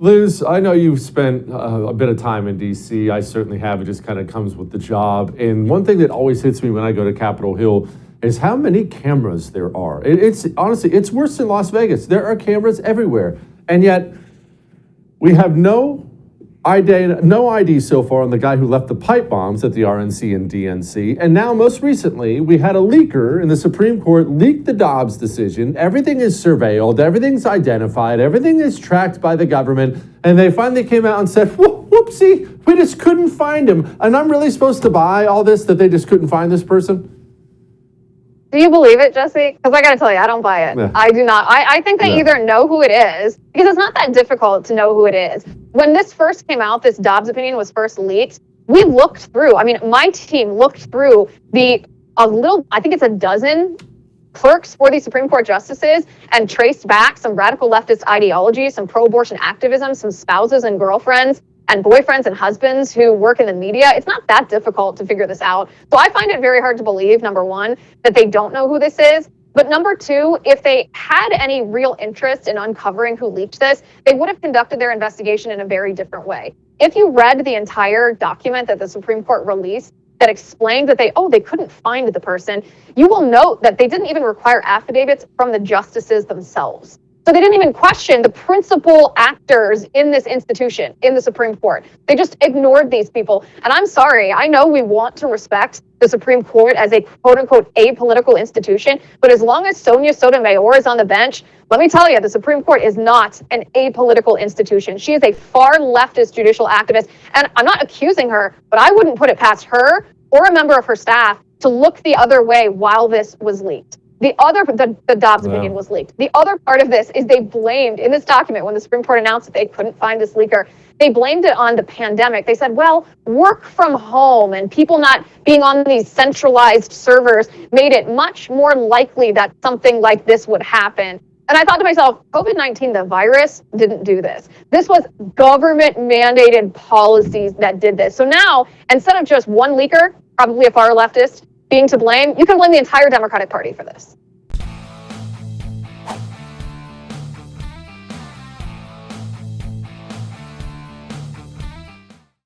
Liz, I know you've spent a bit of time in D.C. I certainly have. It just kind of comes with the job. And one thing that always hits me when I go to Capitol Hill is how many cameras there are. It's honestly, it's worse than Las Vegas. There are cameras everywhere. And yet we have no ID so far on the guy who left the pipe bombs at the RNC and DNC. And now, most recently, we had a leaker in the Supreme Court leak the Dobbs decision. Everything is surveilled. Everything's identified. Everything is tracked by the government. And they finally came out and said, whoopsie, we just couldn't find him. And I'm really supposed to buy all this that they just couldn't find this person? Do you believe it, Jesse? Because I got to tell you, I don't buy it. Yeah. I do not. I think they either know who it is, because it's not that difficult to know who it is. When this first came out, this Dobbs opinion was first leaked, we looked through, my team looked through I think it's a dozen clerks for these Supreme Court justices and traced back some radical leftist ideology, some pro-abortion activism, some spouses and girlfriends and boyfriends and husbands who work in the media. It's not that difficult to figure this out. So I find it very hard to believe, number one, that they don't know who this is. But number two, if they had any real interest in uncovering who leaked this, they would have conducted their investigation in a very different way. If you read the entire document that the Supreme Court released that explained that they couldn't find the person, you will note that they didn't even require affidavits from the justices themselves. So they didn't even question the principal actors in this institution, in the Supreme Court. They just ignored these people. And I'm sorry, I know we want to respect the Supreme Court as a quote-unquote apolitical institution, but as long as Sonia Sotomayor is on the bench, let me tell you, the Supreme Court is not an apolitical institution. She is a far leftist judicial activist, and I'm not accusing her, but I wouldn't put it past her or a member of her staff to look the other way while this was leaked. The Dobbs opinion was leaked. The other part of this is they blamed, in this document, when the Supreme Court announced that they couldn't find this leaker, they blamed it on the pandemic. They said, well, work from home and people not being on these centralized servers made it much more likely that something like this would happen. And I thought to myself, COVID-19, the virus, didn't do this. This was government-mandated policies that did this. So now, instead of just one leaker, probably a far leftist, being to blame, you can blame the entire Democratic Party for this.